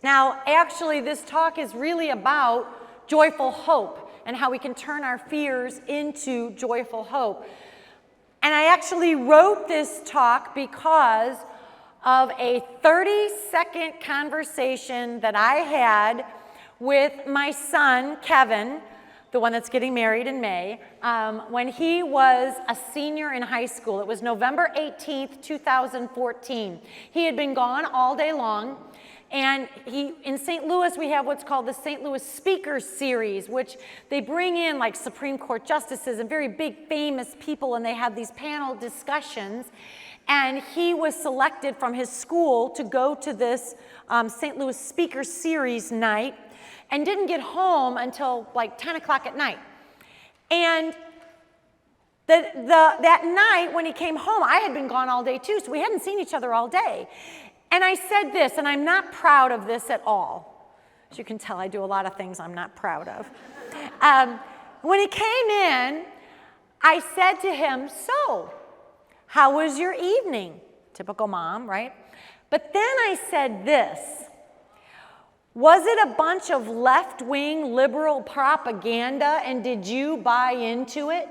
Now, actually, this talk is really about joyful hope and how we can turn our fears into joyful hope. And I actually wrote this talk because of a 30-second conversation that I had with my son, Kevin, the one that's getting married in May, when he was a senior in high school. It was November 18th, 2014. He had been gone all day long. And in St. Louis, we have what's called the St. Louis Speakers Series, which they bring in like Supreme Court justices and very big famous people, and they have these panel discussions. And he was selected from his school to go to this St. Louis Speakers Series night and didn't get home until like 10 o'clock at night. And that night when he came home, I had been gone all day too, so we hadn't seen each other all day. And I said this, and I'm not proud of this at all. As you can tell, I do a lot of things I'm not proud of. When he came in, I said to him, "So, how was your evening?" Typical mom, right? But then I said this, "Was it a bunch of left-wing liberal propaganda, and did you buy into it?"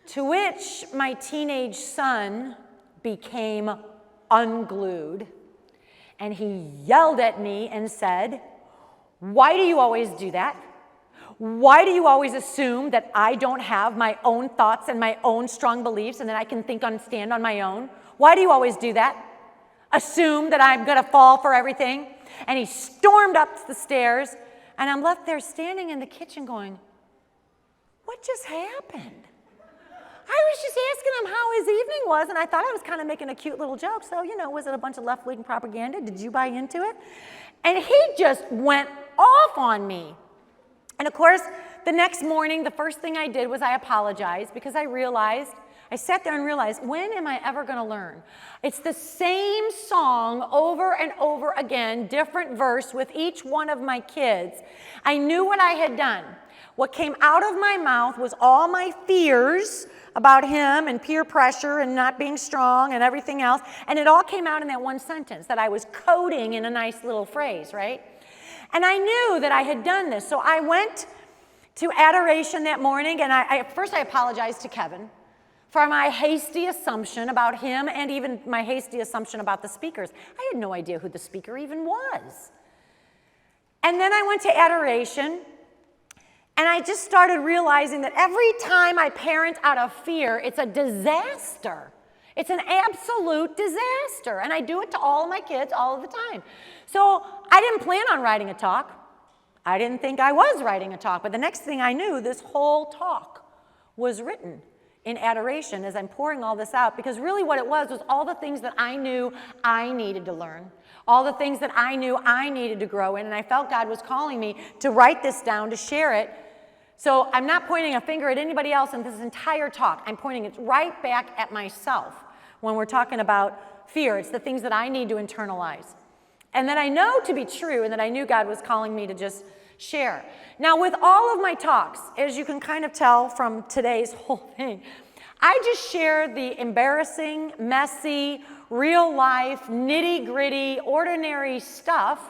To which my teenage son became unglued, and he yelled at me and said, "Why do you always do that? Why do you always assume that I don't have my own thoughts and my own strong beliefs and that I can think and stand on my own? Why do you always do that? Assume that I'm going to fall for everything?" And he stormed up the stairs, and I'm left there standing in the kitchen going, what just happened? I was just asking him how his evening was, and I thought I was kind of making a cute little joke. So, was it a bunch of left-wing propaganda? Did you buy into it? And he just went off on me. And of course, the next morning, the first thing I did was I apologized, because I sat there and realized, when am I ever going to learn? It's the same song over and over again, different verse with each one of my kids. I knew what I had done. What came out of my mouth was all my fears about him and peer pressure and not being strong and everything else. And it all came out in that one sentence that I was coding in a nice little phrase, right? And I knew that I had done this. So I went to adoration that morning, and first I apologized to Kevin for my hasty assumption about him and even my hasty assumption about the speakers. I had no idea who the speaker even was. And then I went to adoration, and I just started realizing that every time I parent out of fear, it's a disaster. It's an absolute disaster. And I do it to all of my kids all of the time. So I didn't plan on writing a talk. I didn't think I was writing a talk. But the next thing I knew, this whole talk was written in adoration as I'm pouring all this out. Because really what it was all the things that I knew I needed to learn. All the things that I knew I needed to grow in. And I felt God was calling me to write this down, to share it. So I'm not pointing a finger at anybody else in this entire talk. I'm pointing it right back at myself when we're talking about fear. It's the things that I need to internalize. And that I know to be true, and that I knew God was calling me to just share. Now, with all of my talks, as you can kind of tell from today's whole thing, I just share the embarrassing, messy, real life, nitty-gritty, ordinary stuff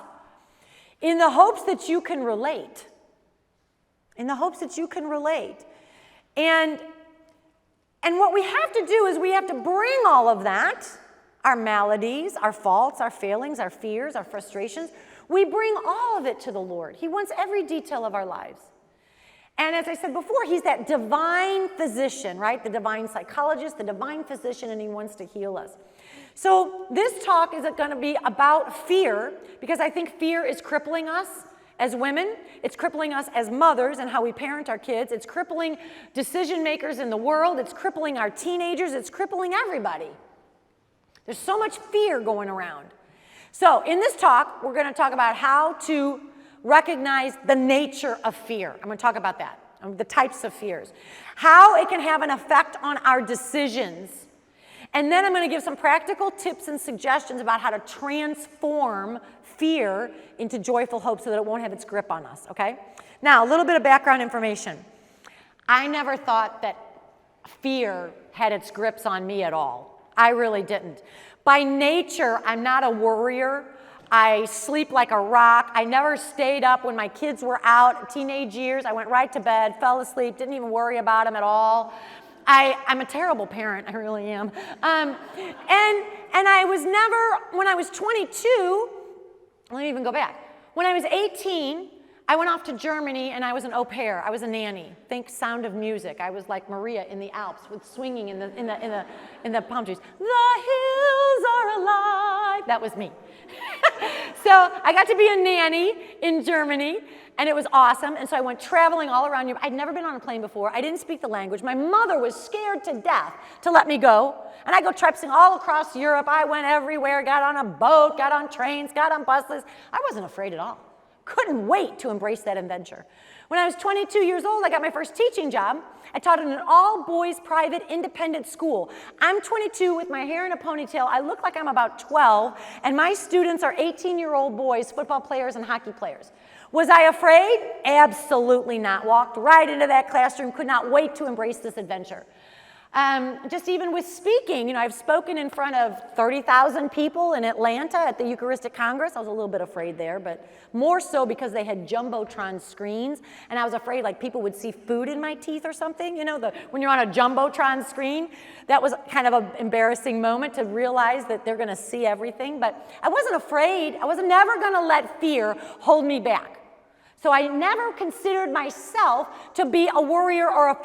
in the hopes that you can relate. In the hopes that you can relate. And what we have to do is we have to bring all of that, our maladies, our faults, our failings, our fears, our frustrations, we bring all of it to the Lord. He wants every detail of our lives. And as I said before, he's that divine physician, right? The divine psychologist, the divine physician, and he wants to heal us. So this talk is going to be about fear, because I think fear is crippling us as women. It's crippling us as mothers and how we parent our kids. It's crippling decision makers in the world. It's crippling our teenagers. It's crippling everybody. There's so much fear going around. So in this talk, we're going to talk about how to recognize the nature of fear. I'm going to talk about that, the types of fears, how it can have an effect on our decisions. And then I'm going to give some practical tips and suggestions about how to transform fear into joyful hope so that it won't have its grip on us, okay? Now, a little bit of background information. I never thought that fear had its grips on me at all. I really didn't. By nature, I'm not a worrier. I sleep like a rock. I never stayed up when my kids were out, teenage years. I went right to bed, fell asleep, didn't even worry about them at all. I'm a terrible parent, I really am. And I was never, when I was 22, let me even go back. When I was 18, I went off to Germany and I was an au pair. I was a nanny. Think Sound of Music. I was like Maria in the Alps with swinging in the palm trees. The hills are alive. That was me. So I got to be a nanny in Germany, and it was awesome. And so I went traveling all around Europe. I'd never been on a plane before. I didn't speak the language. My mother was scared to death to let me go. And I go traipsing all across Europe. I went everywhere, got on a boat, got on trains, got on buses. I wasn't afraid at all. Couldn't wait to embrace that adventure. When I was 22 years old, I got my first teaching job. I taught in an all-boys private independent school. I'm 22 with my hair in a ponytail. I look like I'm about 12, and my students are 18-year-old boys, football players and hockey players. Was I afraid? Absolutely not. Walked right into that classroom, could not wait to embrace this adventure. Just even with speaking, I've spoken in front of 30,000 people in Atlanta at the Eucharistic Congress. I was a little bit afraid there, but more so because they had Jumbotron screens, and I was afraid like people would see food in my teeth or something, when you're on a Jumbotron screen. That was kind of an embarrassing moment to realize that they're gonna see everything, but I wasn't afraid. I was never gonna let fear hold me back. So I never considered myself to be a worrier or a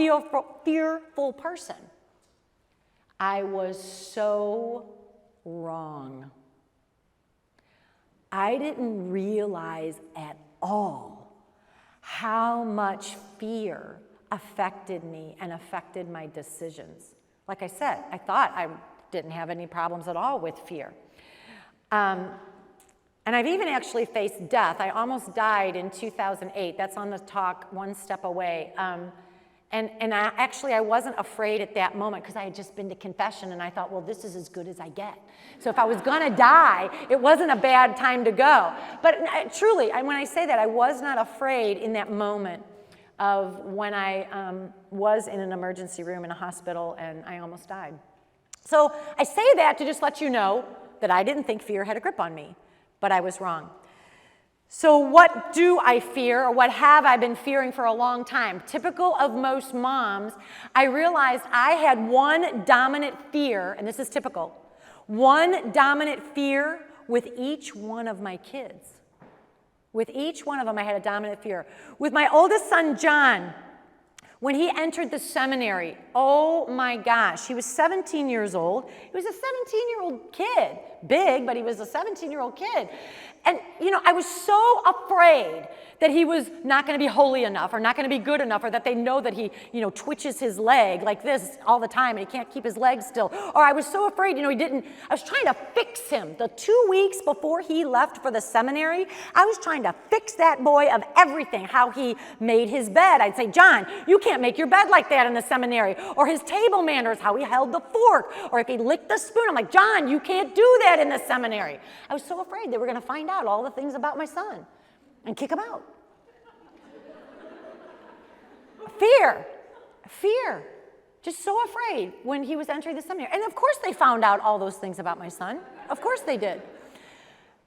fearful person. I was so wrong. I didn't realize at all how much fear affected me and affected my decisions. Like I said, I thought I didn't have any problems at all with fear. And I've even actually faced death. I almost died in 2008. That's on the talk, One Step Away. And I wasn't afraid at that moment because I had just been to confession and I thought, well, this is as good as I get. So if I was gonna die, it wasn't a bad time to go. But truly, when I say that, I was not afraid in that moment of when I was in an emergency room in a hospital and I almost died. So I say that to just let you know that I didn't think fear had a grip on me, but I was wrong. So what do I fear, or what have I been fearing for a long time? Typical of most moms, I realized I had one dominant fear, and this is typical, one dominant fear with each one of my kids. With each one of them, I had a dominant fear. With my oldest son, John, when he entered the seminary, oh my gosh, he was 17 years old. He was a 17-year-old kid. Big, but he was a 17-year-old kid. And, I was so afraid that he was not going to be holy enough or not going to be good enough, or that they know that he, twitches his leg like this all the time and he can't keep his legs still. Or I was so afraid, I was trying to fix him. The 2 weeks before he left for the seminary, I was trying to fix that boy of everything, how he made his bed. I'd say, John, you can't make your bed like that in the seminary. Or his table manners, how he held the fork. Or if he licked the spoon, I'm like, John, you can't do that in the seminary. I was so afraid they were going to find out all the things about my son and kick him out. Fear, just so afraid when he was entering the seminary. And of course they found out all those things about my son. Of course they did.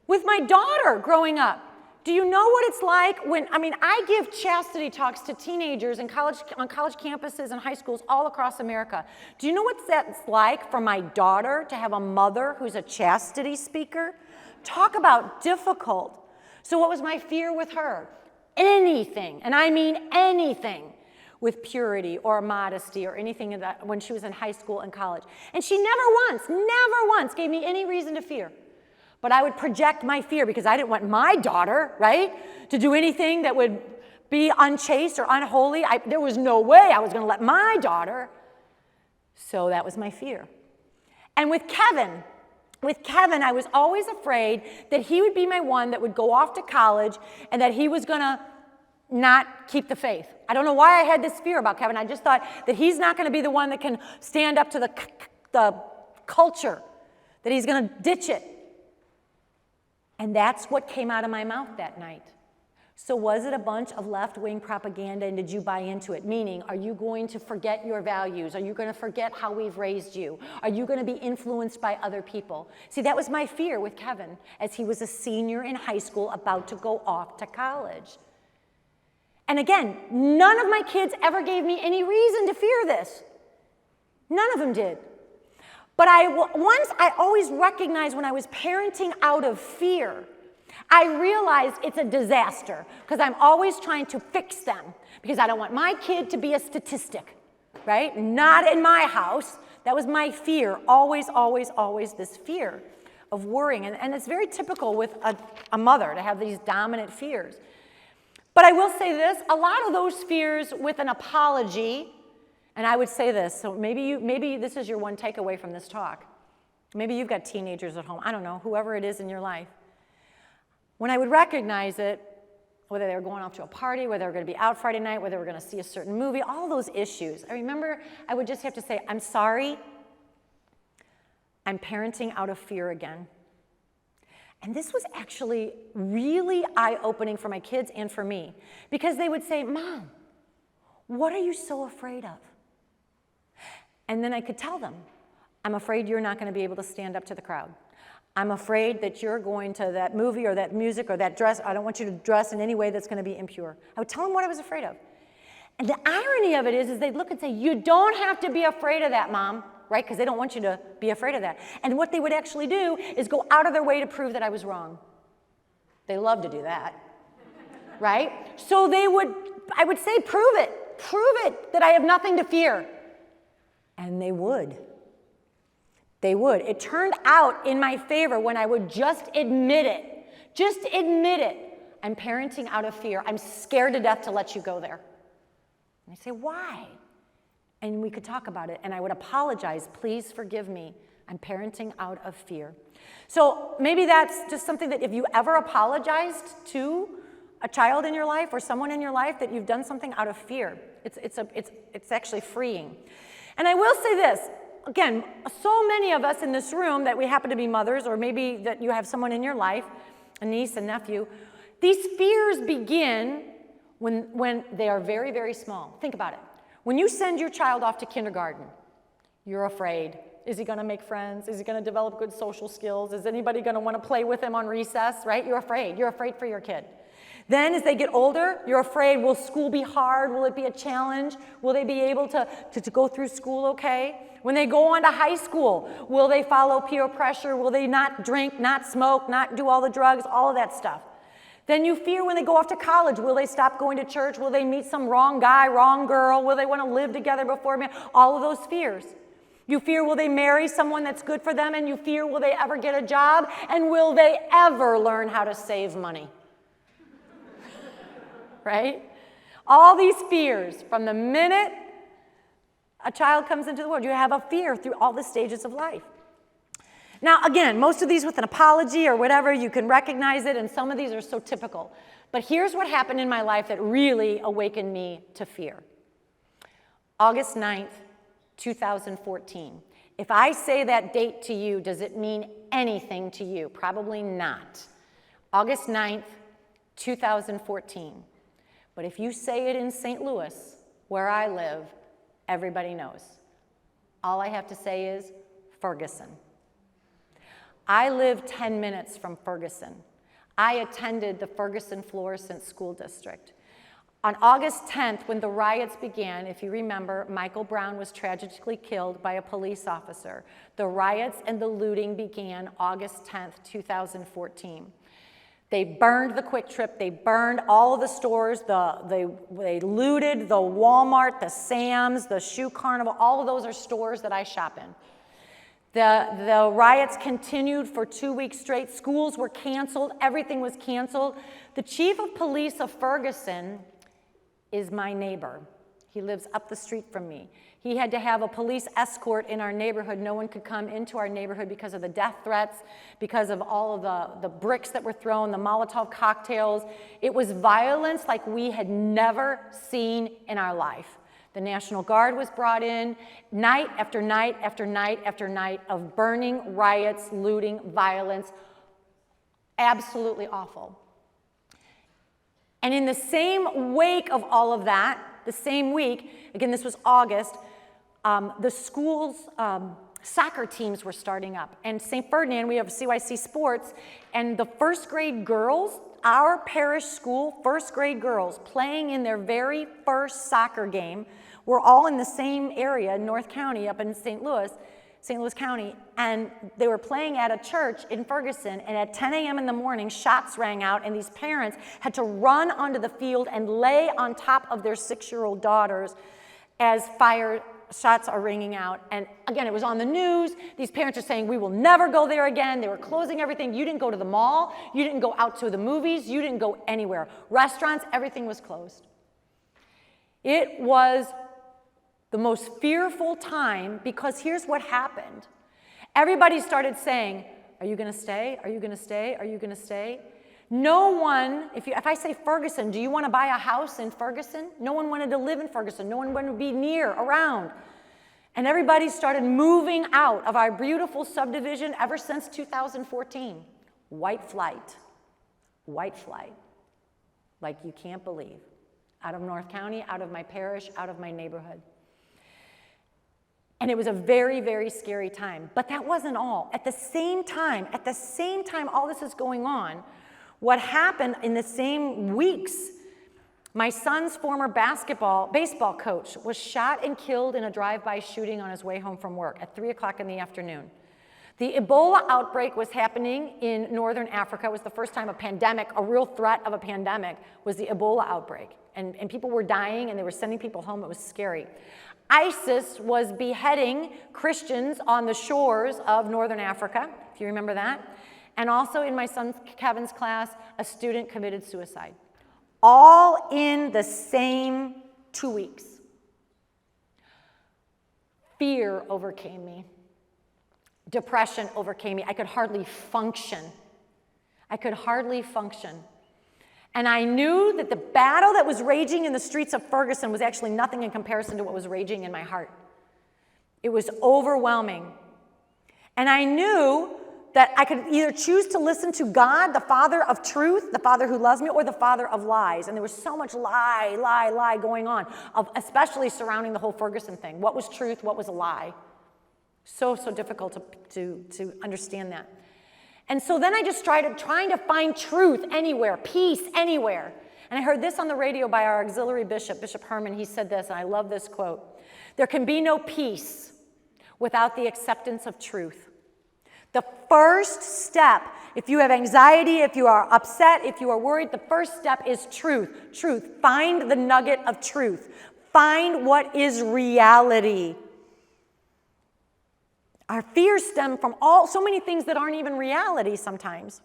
With my daughter growing up, do you know what it's like when, I give chastity talks to teenagers on college campuses and high schools all across America. Do you know what that's like for my daughter to have a mother who's a chastity speaker? Talk about difficult. So what was my fear with her? Anything, and I mean anything, with purity or modesty or anything of that when she was in high school and college. And she never once gave me any reason to fear. But I would project my fear because I didn't want my daughter, right, to do anything that would be unchaste or unholy. There was no way I was going to let my daughter. So that was my fear. And with Kevin, I was always afraid that he would be my one that would go off to college and that he was going to not keep the faith. I don't know why I had this fear about Kevin. I just thought that he's not going to be the one that can stand up to the culture, that he's going to ditch it. And that's what came out of my mouth that night. So was it a bunch of left-wing propaganda, and did you buy into it? Meaning, are you going to forget your values? Are you going to forget how we've raised you? Are you going to be influenced by other people? See, that was my fear with Kevin as he was a senior in high school about to go off to college. And again, none of my kids ever gave me any reason to fear this. None of them did. But I always recognized when I was parenting out of fear, I realized it's a disaster because I'm always trying to fix them because I don't want my kid to be a statistic, right? Not in my house. That was my fear, always, always, always this fear of worrying. And it's very typical with a mother to have these dominant fears. But I will say this, a lot of those fears with an apology, and I would say this, so maybe this is your one takeaway from this talk. Maybe you've got teenagers at home, I don't know, whoever it is in your life. When I would recognize it, whether they were going off to a party, whether they were going to be out Friday night, whether they were going to see a certain movie, all those issues. I remember I would just have to say, I'm sorry, I'm parenting out of fear again. And this was actually really eye-opening for my kids and for me, because they would say, Mom, what are you so afraid of? And then I could tell them, I'm afraid you're not going to be able to stand up to the crowd. I'm afraid that you're going to that movie or that music or that dress. I don't want you to dress in any way that's going to be impure. I would tell them what I was afraid of. And the irony of it is they'd look and say, you don't have to be afraid of that, Mom, right? Because they don't want you to be afraid of that. And what they would actually do is go out of their way to prove that I was wrong. They love to do that, right? So I would say, prove it that I have nothing to fear. And they would. They would. It turned out in my favor when I would just admit it. Just admit it. I'm parenting out of fear. I'm scared to death to let you go there. And I say, why? And we could talk about it. And I would apologize. Please forgive me. I'm parenting out of fear. So maybe that's just something that if you ever apologized to a child in your life or someone in your life that you've done something out of fear, it's actually freeing. And I will say this. Again, so many of us in this room that we happen to be mothers, or maybe that you have someone in your life, a niece, a nephew, these fears begin when they are very, very small. Think about it. When you send your child off to kindergarten, you're afraid. Is he going to make friends? Is he going to develop good social skills? Is anybody going to want to play with him on recess, right? You're afraid. You're afraid for your kid. Then as they get older, you're afraid, will school be hard? Will it be a challenge? Will they be able to go through school okay? When they go on to high school, will they follow peer pressure? Will they not drink, not smoke, not do all the drugs, all of that stuff? Then you fear when they go off to college, will they stop going to church? Will they meet some wrong guy, wrong girl? Will they want to live together before marriage? All of those fears. You fear, will they marry someone that's good for them? And you fear, will they ever get a job? And will they ever learn how to save money? Right? All these fears from the minute a child comes into the world. You have a fear through all the stages of life. Now, again, most of these with an apology or whatever, you can recognize it, and some of these are so typical. But here's what happened in my life that really awakened me to fear. August 9th, 2014. If I say that date to you, does it mean anything to you? Probably not. August 9th, 2014. But if you say it in St. Louis, where I live, everybody knows. All I have to say is Ferguson. I live 10 minutes from Ferguson. I attended the Ferguson Florissant School District. On August 10th, when the riots began, if you remember, Michael Brown was tragically killed by a police officer. The riots and the looting began August 10th, 2014. They burned the Quick Trip, they burned all of the stores, they looted the Walmart, the Sam's, the Shoe Carnival, all of those are stores that I shop in. The riots continued for 2 weeks straight. Schools were canceled, everything was canceled. The chief of police of Ferguson is my neighbor. He lives up the street from me. He had to have a police escort in our neighborhood. No one could come into our neighborhood because of the death threats, because of all of the bricks that were thrown, the Molotov cocktails. It was violence like we had never seen in our life. The National Guard was brought in, night after night after night after night of burning, riots, looting, violence. Absolutely awful. And in the same wake of all of that, the same week, again, this was August, the school's soccer teams were starting up. And St. Ferdinand, we have CYC Sports, and the first grade girls, our parish school, first grade girls, playing in their very first soccer game, were all in the same area, North County, up in St. Louis County, and they were playing at a church in Ferguson, and at 10 a.m. in the morning, shots rang out, and these parents had to run onto the field and lay on top of their 6-year-old daughters as fire shots are ringing out. And again, it was on the news. These parents are saying, we will never go there again. They were closing everything. You didn't go to the mall. You didn't go out to the movies. You didn't go anywhere. Restaurants, everything was closed. It was the most fearful time, because here's what happened. Everybody started saying, are you going to stay? Are you going to stay? Are you going to stay? No one, if I say Ferguson, do you want to buy a house in Ferguson? No one wanted to live in Ferguson. No one wanted to be near, around. And everybody started moving out of our beautiful subdivision ever since 2014. White flight. White flight. Like you can't believe. Out of North County, out of my parish, out of my neighborhood. And it was a very, very scary time. But that wasn't all. At the same time all this is going on, what happened in the same weeks, my son's former baseball coach was shot and killed in a drive-by shooting on his way home from work at 3 o'clock in the afternoon. The Ebola outbreak was happening in northern Africa. It was the first time a real threat of a pandemic was the Ebola outbreak. And people were dying, and they were sending people home. It was scary. ISIS was beheading Christians on the shores of northern Africa, if you remember that. And also in my son Kevin's class, a student committed suicide. All in the same 2 weeks. Fear overcame me. Depression overcame me. I could hardly function. And I knew that the battle that was raging in the streets of Ferguson was actually nothing in comparison to what was raging in my heart. It was overwhelming. And I knew that I could either choose to listen to God, the Father of truth, the Father who loves me, or the Father of lies. And there was so much lie going on, especially surrounding the whole Ferguson thing. What was truth? What was a lie? So difficult to understand that. And so then I just started trying to find truth anywhere, peace anywhere. And I heard this on the radio by our auxiliary bishop, Bishop Herman. He said this, and I love this quote. There can be no peace without the acceptance of truth. The first step, if you have anxiety, if you are upset, if you are worried, the first step is truth. Truth. Find the nugget of truth. Find what is reality. Our fears stem from so many things that aren't even reality sometimes.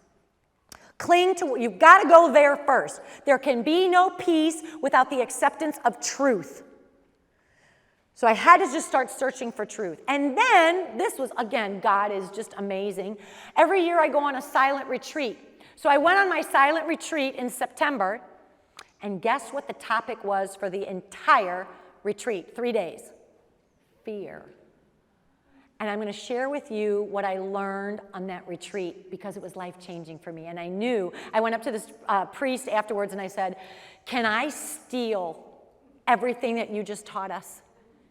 Cling to what you've got to go there first. There can be no peace without the acceptance of truth. So I had to just start searching for truth. And then, this was, again, God is just amazing. Every year I go on a silent retreat. So I went on my silent retreat in September, and guess what the topic was for the entire retreat? 3 days. Fear. And I'm going to share with you what I learned on that retreat because it was life-changing for me. And I went up to this priest afterwards and I said, can I steal everything that you just taught us?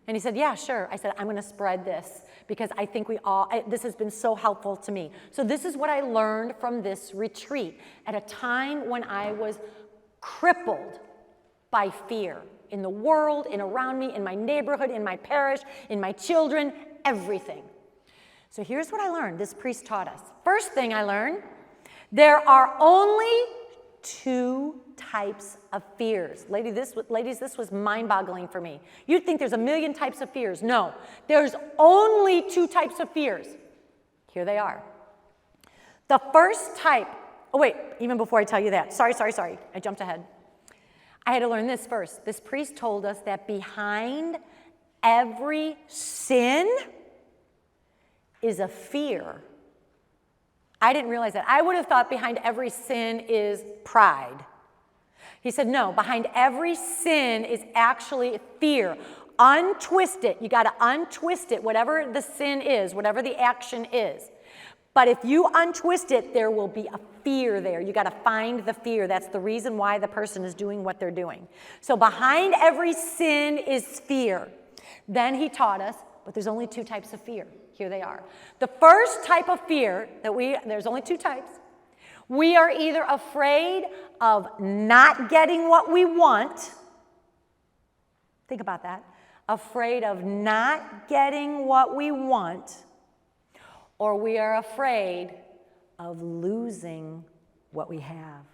And he said, yeah, sure. I said, I'm going to spread this because I think this has been so helpful to me. So this is what I learned from this retreat at a time when I was crippled by fear in the world, around me, in my neighborhood, in my parish, in my children, everything. So here's what I learned. This priest taught us. First thing I learned, there are only 2 types of fears. Ladies, this was mind-boggling for me. You'd think there's a million types of fears. No, there's only 2 types of fears. Here they are. The first type, even before I tell you that, sorry, I jumped ahead. I had to learn this first. This priest told us that behind every sin is a fear. I didn't realize that. I would have thought behind every sin is pride. He said, no, behind every sin is actually fear. Untwist it. You got to untwist it, whatever the sin is, whatever the action is. But if you untwist it, there will be a fear there. You got to find the fear. That's the reason why the person is doing what they're doing. So behind every sin is fear. Then he taught us, but there's only 2 types of fear. Here they are. The first type of fear there's only 2 types. We are either afraid of not getting what we want. Think about that. Afraid of not getting what we want. Or we are afraid of losing what we have.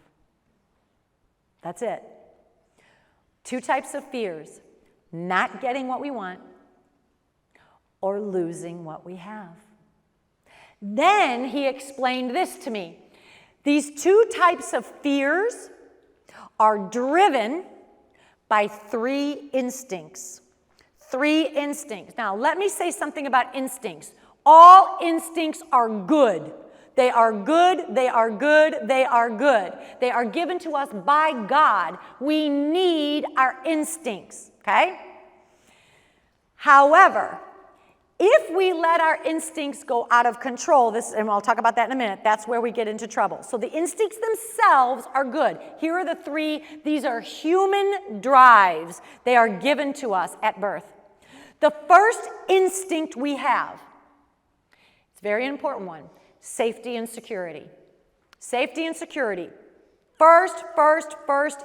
That's it. 2 types of fears. Not getting what we want or losing what we have. Then he explained this to me. These 2 types of fears are driven by 3 instincts. 3 instincts. Now, let me say something about instincts. All instincts are good. They are good, they are good, they are good. They are given to us by God. We need our instincts, okay? However, if we let our instincts go out of control, and I'll talk about that in a minute, that's where we get into trouble. So the instincts themselves are good. Here are the 3. These are human drives. They are given to us at birth. The first instinct we have, it's a very important one, safety and security. Safety and security. First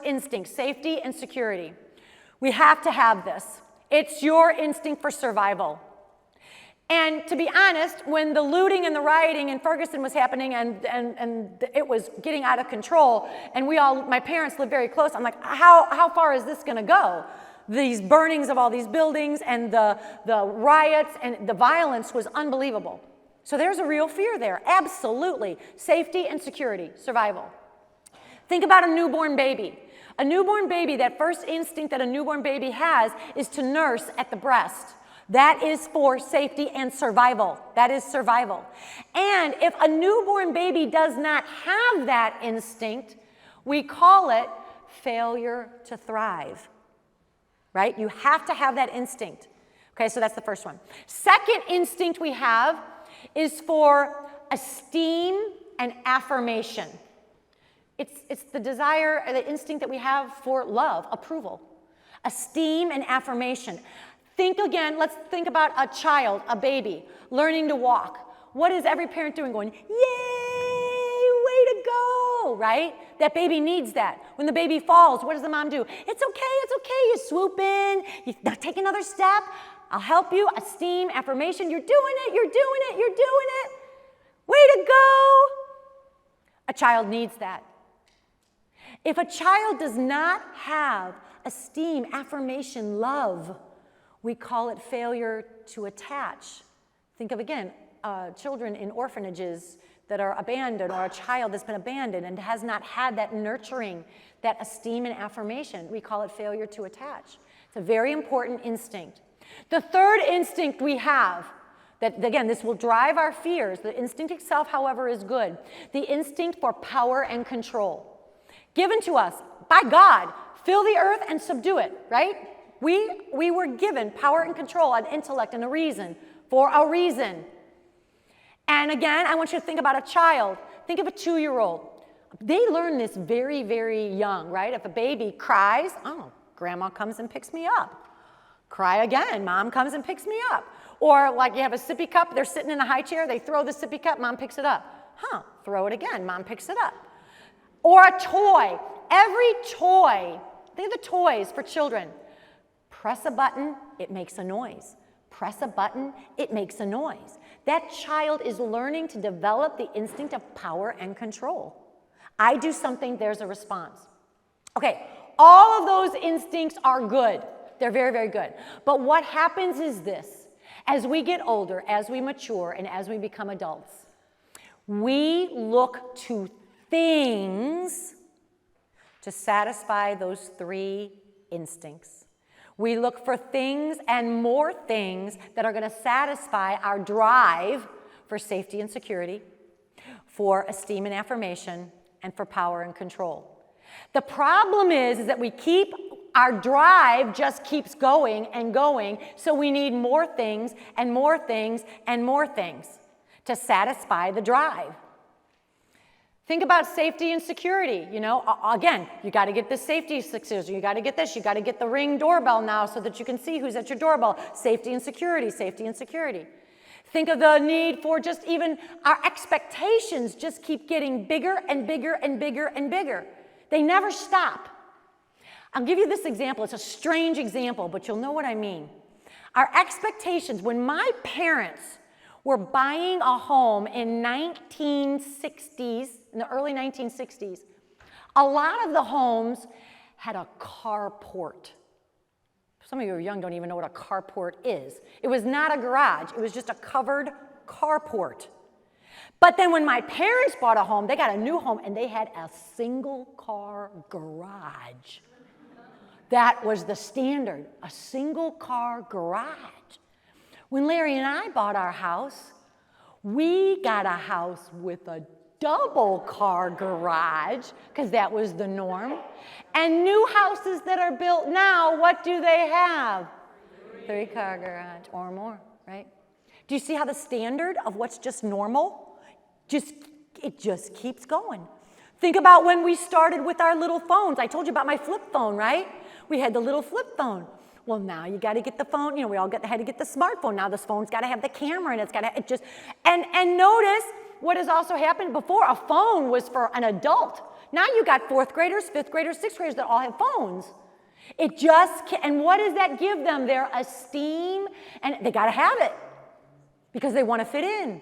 instinct, safety and security. We have to have this. It's your instinct for survival. And to be honest, when the looting and the rioting in Ferguson was happening and it was getting out of control, and my parents lived very close, I'm like, how far is this going to go? These burnings of all these buildings and the riots and the violence was unbelievable. So there's a real fear there, absolutely. Safety and security, survival. Think about a newborn baby. A newborn baby, that first instinct that a newborn baby has is to nurse at the breast. That is for safety and survival. That is survival. And if a newborn baby does not have that instinct, we call it failure to thrive. Right? You have to have that instinct. Okay, so that's the first one. Second instinct we have is for esteem and affirmation. It's the desire, the instinct that we have for love, approval. Esteem and affirmation. Think again, let's think about a child, a baby, learning to walk. What is every parent doing? Going, yay, way to go, right? That baby needs that. When the baby falls, what does the mom do? It's okay. You swoop in, now take another step. I'll help you. Esteem, affirmation, you're doing it. Way to go. A child needs that. If a child does not have esteem, affirmation, love, we call it failure to attach. Think of, again, children in orphanages that are abandoned, or a child that's been abandoned and has not had that nurturing, that esteem and affirmation. We call it failure to attach. It's a very important instinct. The third instinct we have, that again, this will drive our fears. The instinct itself, however, is good. The instinct for power and control. Given to us by God. Fill the earth and subdue it, right? We were given power and control, an intellect and a reason, for a reason. And again, I want you to think about a child. Think of a 2-year-old. They learn this very, very young, right? If a baby cries, oh, grandma comes and picks me up. Cry again, mom comes and picks me up. Or like you have a sippy cup, they're sitting in a high chair, they throw the sippy cup, mom picks it up. Throw it again, mom picks it up. Or a toy. Every toy, think of the toys for children. Press a button, it makes a noise. Press a button, it makes a noise. That child is learning to develop the instinct of power and control. I do something, there's a response. Okay, all of those instincts are good. They're very, very good. But what happens is this. As we get older, as we mature, and as we become adults, we look to things to satisfy those 3 instincts. We look for things and more things that are going to satisfy our drive for safety and security, for esteem and affirmation, and for power and control. The problem is that our drive just keeps going and going, so we need more things and more things and more things to satisfy the drive. Think about safety and security. You know, again, you got to get the safety fixtures. You got to get this. You got to get the Ring doorbell now so that you can see who's at your doorbell. Safety and security, safety and security. Think of the need for just even our expectations just keep getting bigger and bigger and bigger and bigger. They never stop. I'll give you this example. It's a strange example, but you'll know what I mean. Our expectations, when my parents were buying a home in in the early 1960s, a lot of the homes had a carport. Some of you who are young don't even know what a carport is. It was not a garage. It was just a covered carport. But then when my parents bought a home, they got a new home, and they had a single-car garage. That was the standard, a single-car garage. When Larry and I bought our house, we got a house with a double-car garage, because that was the norm. And new houses that are built now, what do they have? Three-car garage or more, right? Do you see how the standard of what's just normal, it just keeps going? Think about when we started with our little phones. I told you about my flip phone, right? We had the little flip phone. Well, now you got to get the phone. You know, we all had to get the smartphone. Now this phone's got to have the camera, and and notice what has also happened before. A phone was for an adult. Now you got 4th graders, 5th graders, 6th graders that all have phones. And what does that give them? Their esteem, and they got to have it because they want to fit in,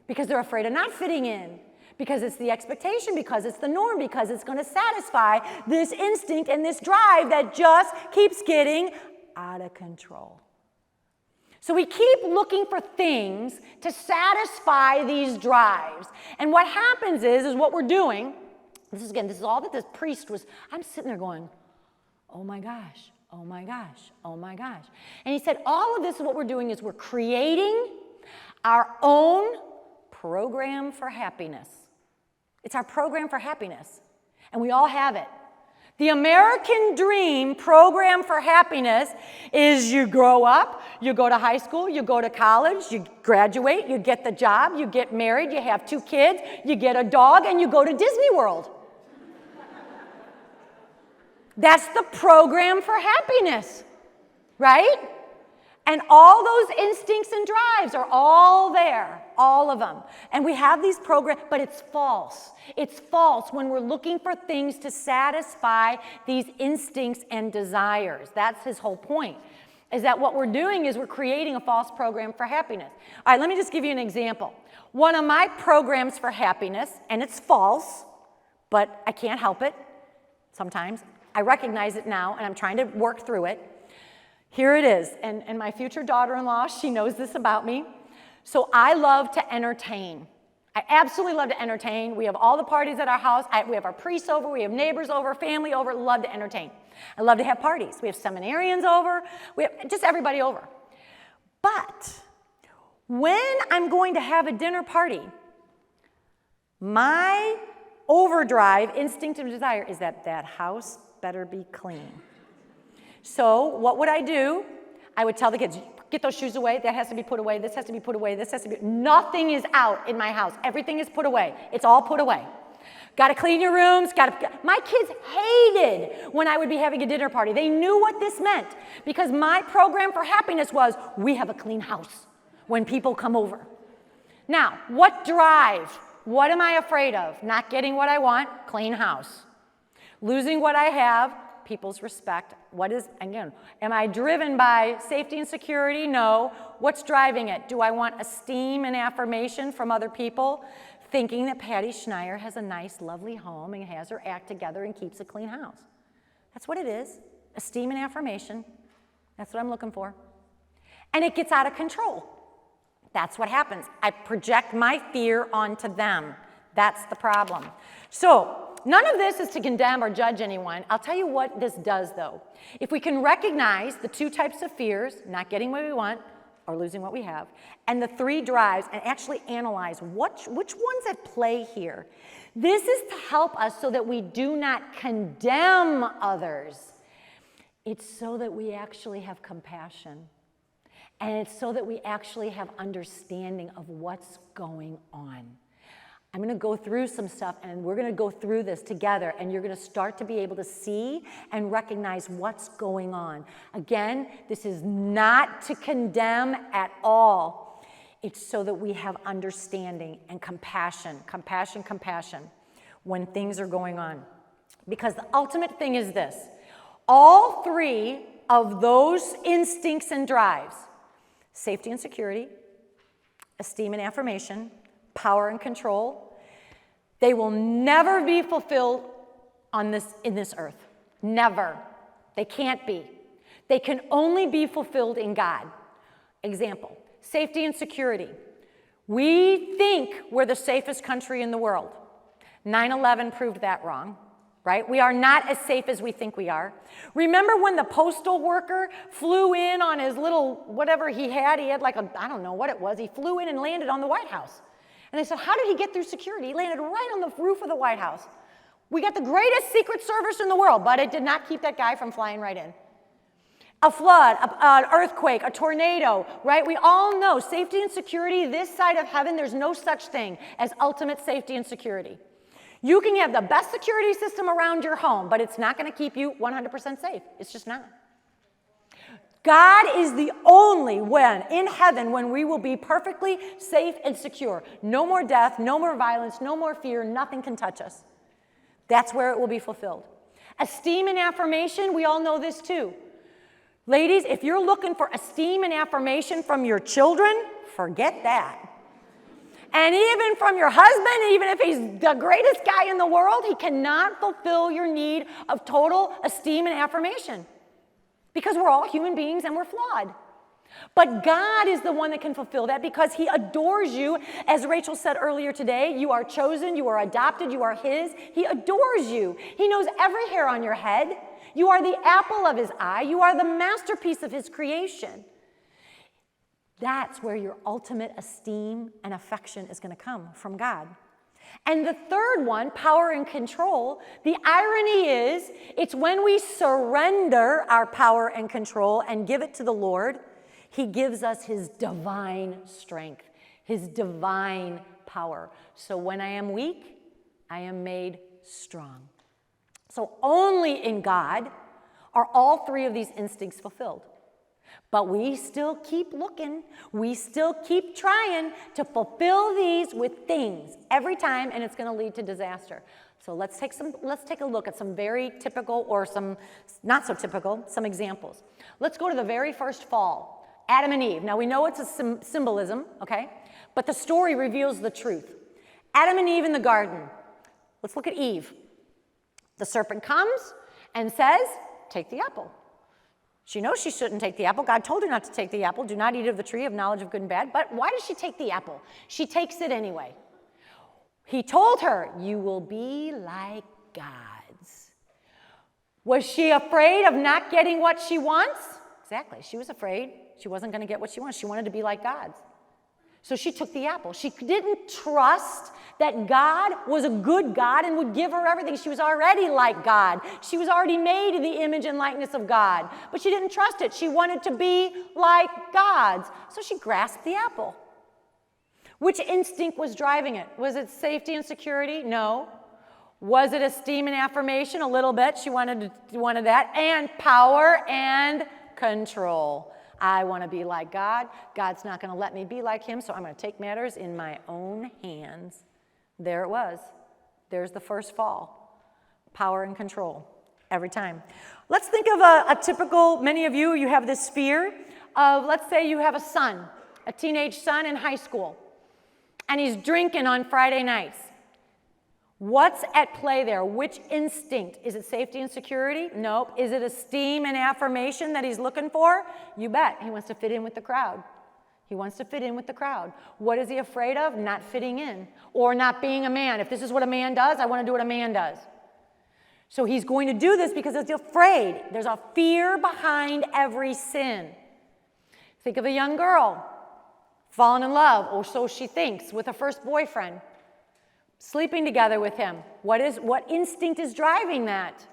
because they're afraid of not fitting in, because it's the expectation, because it's the norm, because it's going to satisfy this instinct and this drive that just keeps getting out of control. So we keep looking for things to satisfy these drives. And what happens is what we're doing, this is all that this priest was, I'm sitting there going, oh my gosh, oh my gosh, oh my gosh. And he said, all of this is what we're doing is we're creating our own program for happiness. It's our program for happiness, and we all have it. The American dream program for happiness is you grow up, you go to high school, you go to college, you graduate, you get the job, you get married, you have 2 kids, you get a dog, and you go to Disney World. That's the program for happiness, right? And all those instincts and drives are all there, all of them. And we have these programs, but it's false. It's false when we're looking for things to satisfy these instincts and desires. That's his whole point, is that what we're doing is we're creating a false program for happiness. All right, let me just give you an example. One of my programs for happiness, and it's false, but I can't help it sometimes. I recognize it now, and I'm trying to work through it. Here it is, and my future daughter-in-law, she knows this about me. So I love to entertain. I absolutely love to entertain. We have all the parties at our house. We have our priests over, we have neighbors over, family over, love to entertain. I love to have parties. We have seminarians over, we have just everybody over. But when I'm going to have a dinner party, my overdrive, instinctive desire is that that house better be clean. So what would I do? I would tell the kids, get those shoes away, that has to be put away, this has to be put away, this has to be, nothing is out in my house. Everything is put away. It's all put away. Got to clean your rooms, my kids hated when I would be having a dinner party. They knew what this meant because my program for happiness was, we have a clean house when people come over. Now, what drive? What am I afraid of? Not getting what I want, clean house. Losing what I have, people's respect. What is, again, am I driven by safety and security? No. What's driving it? Do I want esteem and affirmation from other people? Thinking that Patty Schneier has a nice, lovely home and has her act together and keeps a clean house. That's what it is. Esteem and affirmation. That's what I'm looking for. And it gets out of control. That's what happens. I project my fear onto them. That's the problem. So, none of this is to condemn or judge anyone. I'll tell you what this does, though. If we can recognize the 2 types of fears, not getting what we want or losing what we have, and the 3 drives, and actually analyze which one's at play here, this is to help us so that we do not condemn others. It's so that we actually have compassion And it's so that we actually have understanding of what's going on. I'm going to go through some stuff, and we're going to go through this together, and you're going to start to be able to see and recognize what's going on. Again, this is not to condemn at all. It's so that we have understanding and compassion when things are going on. Because the ultimate thing is this. All three of those instincts and drives, safety and security, esteem and affirmation, power and control, they will never be fulfilled in this earth. Never. They can't be. They can only be fulfilled in God. Example, safety and security. We think we're the safest country in the world. 9/11 proved that wrong, right? We are not as safe as we think we are. Remember when the postal worker flew in on his little, whatever he had like I don't know what it was, he flew in and landed on the White House. And they said, how did he get through security? He landed right on the roof of the White House. We got the greatest Secret Service in the world, but it did not keep that guy from flying right in. A flood, an earthquake, a tornado, right? We all know safety and security, this side of heaven, there's no such thing as ultimate safety and security. You can have the best security system around your home, but it's not going to keep you 100% safe. It's just not. God is the only one in heaven when we will be perfectly safe and secure. No more death, no more violence, no more fear, nothing can touch us. That's where it will be fulfilled. Esteem and affirmation, we all know this too. Ladies, if you're looking for esteem and affirmation from your children, forget that. And even from your husband, even if he's the greatest guy in the world, he cannot fulfill your need of total esteem and affirmation. Because we're all human beings and we're flawed. But God is the one that can fulfill that because he adores you. As Rachel said earlier today, you are chosen, you are adopted, you are his. He adores you. He knows every hair on your head. You are the apple of his eye. You are the masterpiece of his creation. That's where your ultimate esteem and affection is going to come from God. And the third one, power and control, the irony is it's when we surrender our power and control and give it to the Lord, he gives us his divine strength, his divine power. So when I am weak, I am made strong. So only in God are all three of these instincts fulfilled. But we still keep looking. We still keep trying to fulfill these with things every time, and it's going to lead to disaster. So let's take a look at some very typical or some not so typical, some examples. Let's go to the very first fall, Adam and Eve. Now we know it's a symbolism, okay? But the story reveals the truth. Adam and Eve in the garden. Let's look at Eve. The serpent comes and says, take the apple. She knows she shouldn't take the apple. God told her not to take the apple. Do not eat of the tree of knowledge of good and bad. But why does she take the apple? She takes it anyway. He told her, you will be like gods. Was she afraid of not getting what she wants? Exactly. She was afraid she wasn't going to get what she wants. She wanted to be like gods. So she took the apple. She didn't trust that God was a good God and would give her everything. She was already like God. She was already made in the image and likeness of God. But she didn't trust it. She wanted to be like gods. So she grasped the apple. Which instinct was driving it? Was it safety and security? No. Was it esteem and affirmation? A little bit. She wanted that. And power and control. I want to be like God. God's not going to let me be like him, so I'm going to take matters in my own hands. There it was. There's the first fall. Power and control every time. Let's think of a typical, many of you have this fear of, let's say you have a son, a teenage son in high school, and he's drinking on Friday nights. What's at play there? Which instinct? Is it safety and security? Nope. Is it esteem and affirmation that he's looking for? You bet. He wants to fit in with the crowd. He wants to fit in with the crowd. What is he afraid of? Not fitting in or not being a man. If this is what a man does, I want to do what a man does. So he's going to do this because he's afraid. There's a fear behind every sin. Think of a young girl falling in love, or so she thinks, with her first boyfriend. Sleeping together with him. What instinct is driving that?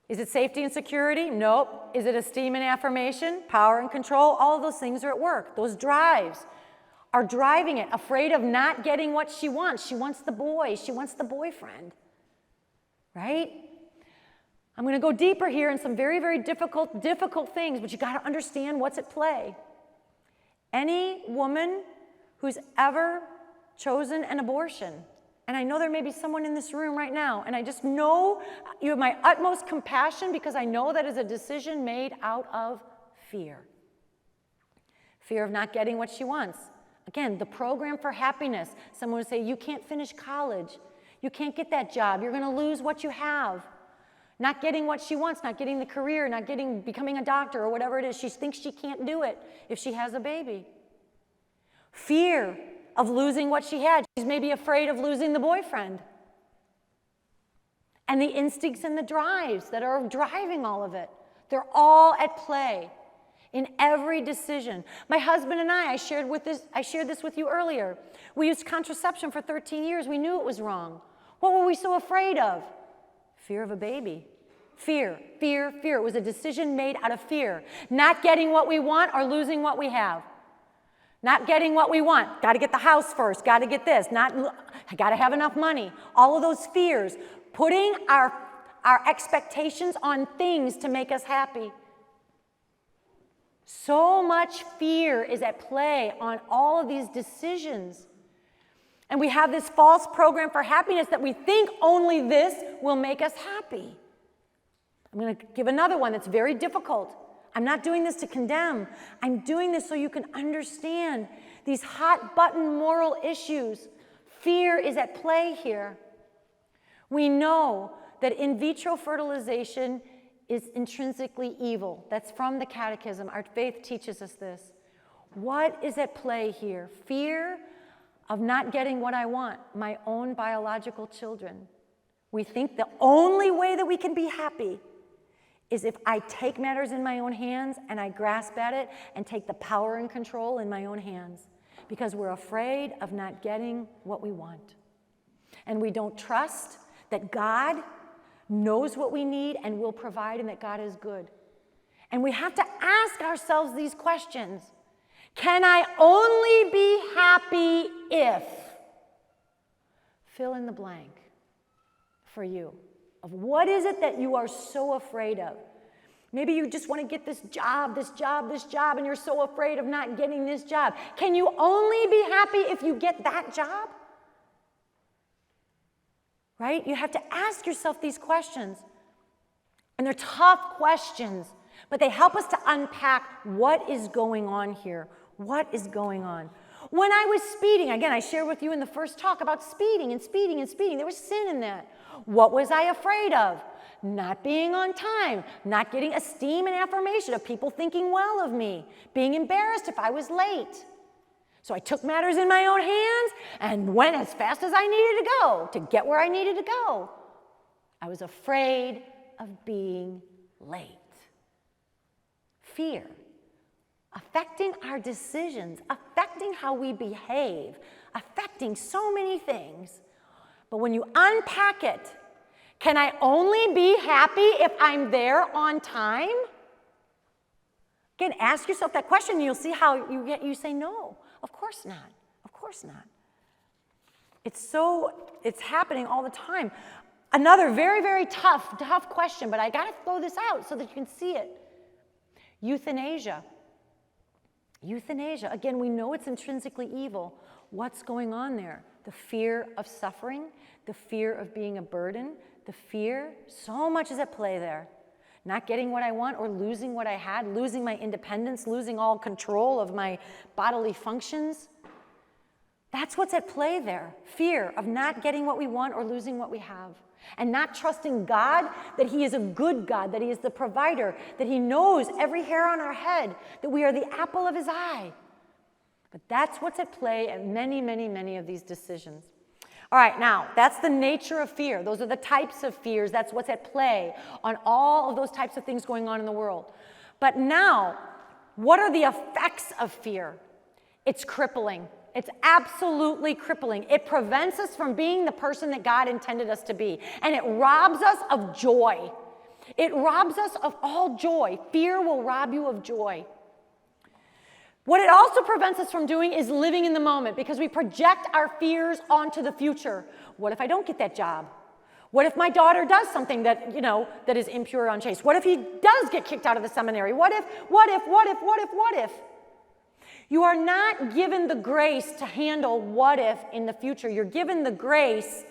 Is it safety and security? Nope. Is it esteem and affirmation? Power and control? All of those things are at work. Those drives are driving it, afraid of not getting what she wants. She wants the boy. She wants the boyfriend. Right? I'm going to go deeper here in some very, very difficult things, but you got to understand what's at play. Any woman who's ever chosen an abortion, and I know there may be someone in this room right now, and I just know you have my utmost compassion because I know that is a decision made out of fear. Fear of not getting what she wants. Again, the program for happiness. Someone would say, you can't finish college. You can't get that job. You're going to lose what you have. Not getting what she wants, not getting the career, becoming a doctor or whatever it is. She thinks she can't do it if she has a baby. Fear of losing what she had. She's maybe afraid of losing the boyfriend. And the instincts and the drives that are driving all of it. They're all at play in every decision. My husband and I shared this with you earlier. We used contraception for 13 years. We knew it was wrong. What were we so afraid of? Fear of a baby. Fear, fear, fear. It was a decision made out of fear. Not getting what we want or losing what we have. Not getting what we want. Got to get the house first. Got to get this. I got to have enough money. All of those fears. Putting our expectations on things to make us happy. So much fear is at play on all of these decisions. And we have this false program for happiness that we think only this will make us happy. I'm going to give another one that's very difficult. I'm not doing this to condemn. I'm doing this so you can understand these hot-button moral issues. Fear is at play here. We know that in vitro fertilization is intrinsically evil. That's from the Catechism. Our faith teaches us this. What is at play here? Fear of not getting what I want, my own biological children. We think the only way that we can be happy is if I take matters in my own hands and I grasp at it and take the power and control in my own hands because we're afraid of not getting what we want. And we don't trust that God knows what we need and will provide and that God is good. And we have to ask ourselves these questions. Can I only be happy if? Fill in the blank for you of what is it that you are so afraid of. Maybe you just want to get this job, and you're so afraid of not getting this job. Can you only be happy if you get that job? Right? You have to ask yourself these questions. And they're tough questions, but they help us to unpack what is going on here. What is going on? When I was speeding, again, I shared with you in the first talk about speeding and speeding and speeding. There was sin in that. What was I afraid of? Not being on time, not getting esteem and affirmation of people thinking well of me, being embarrassed if I was late. So I took matters in my own hands and went as fast as I needed to go to get where I needed to go. I was afraid of being late. Fear. Affecting our decisions, affecting how we behave, affecting so many things. But when you unpack it, can I only be happy if I'm there on time? Again, ask yourself that question and you'll see how you say no. Of course not. Of course not. It's happening all the time. Another very, very tough question, but I got to throw this out so that you can see it. Euthanasia. Euthanasia. Again, we know it's intrinsically evil. What's going on there? The fear of suffering, the fear of being a burden, the fear, so much is at play there. Not getting what I want or losing what I had, losing my independence, losing all control of my bodily functions. That's what's at play there. Fear of not getting what we want or losing what we have. And not trusting God, that He is a good God, that He is the provider, that He knows every hair on our head, that we are the apple of His eye. But that's what's at play in many, many, many of these decisions. All right, now, that's the nature of fear. Those are the types of fears. That's what's at play on all of those types of things going on in the world. But now, what are the effects of fear? It's crippling. It's absolutely crippling. It prevents us from being the person that God intended us to be. And it robs us of joy. It robs us of all joy. Fear will rob you of joy. What it also prevents us from doing is living in the moment, because we project our fears onto the future. What if I don't get that job? What if my daughter does something that, that is impure or unchaste? What if he does get kicked out of the seminary? What if? You are not given the grace to handle what if in the future. You're given the grace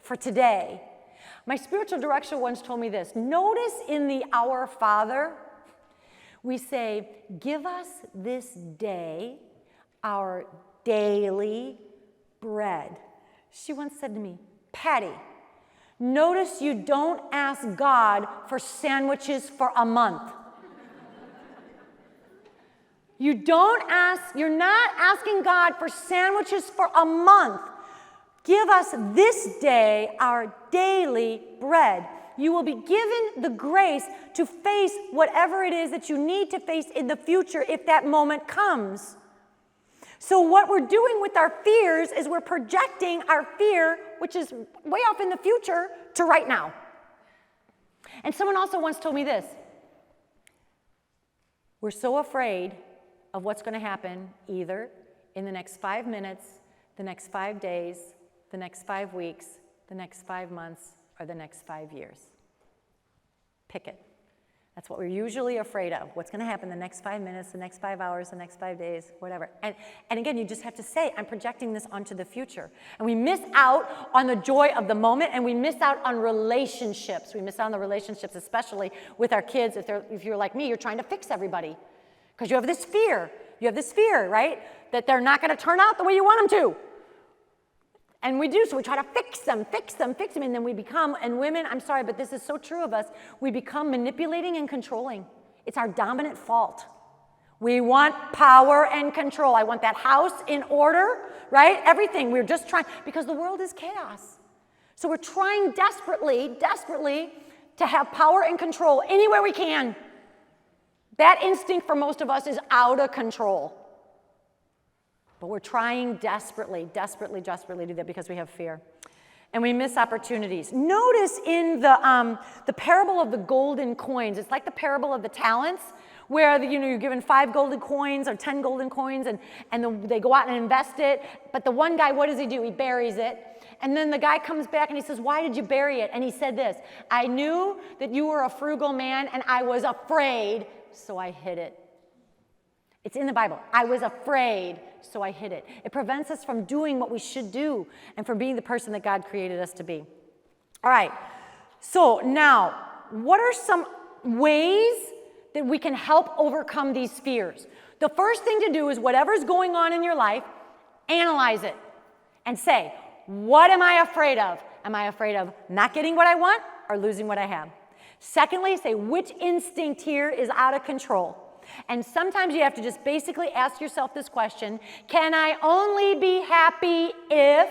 for today. My spiritual director once told me this. Notice in the Our Father, we say, give us this day our daily bread. She once said to me, Patty, notice you don't ask God for sandwiches for a month. You're not asking God for sandwiches for a month. Give us this day our daily bread. You will be given the grace to face whatever it is that you need to face in the future if that moment comes. So what we're doing with our fears is we're projecting our fear, which is way off in the future, to right now. And someone also once told me this. We're so afraid of what's going to happen either in the next 5 minutes, the next 5 days, the next 5 weeks, the next 5 months, or the next 5 years. Pick it. That's what we're usually afraid of. What's going to happen the next 5 minutes, the next 5 hours, the next 5 days, whatever. And again, you just have to say, I'm projecting this onto the future. And we miss out on the joy of the moment, and we miss out on relationships. We miss out on the relationships, especially with our kids. If you're like me, you're trying to fix everybody. Because you have this fear. You have this fear, right? That they're not going to turn out the way you want them to. And we do, so we try to fix them, and then we become, and women, I'm sorry, but this is so true of us, we become manipulating and controlling. It's our dominant fault. We want power and control. I want that house in order, right? Everything. We're just trying, because the world is chaos. So we're trying desperately to have power and control anywhere we can. That instinct for most of us is out of control. But we're trying desperately to do that because we have fear. And we miss opportunities. Notice in the parable of the golden coins, it's like the parable of the talents, where you're given 5 golden coins or 10 golden coins, and they go out and invest it. But the one guy, what does he do? He buries it. And then the guy comes back and he says, why did you bury it? And he said this, I knew that you were a frugal man, and I was afraid, so I hid it. It's in the Bible. I was afraid, so I hid it. It prevents us from doing what we should do and from being the person that God created us to be. All right. So now, what are some ways that we can help overcome these fears? The first thing to do is whatever's going on in your life, analyze it and say, what am I afraid of? Am I afraid of not getting what I want or losing what I have? Secondly, say, which instinct here is out of control? And sometimes you have to just basically ask yourself this question, can I only be happy if?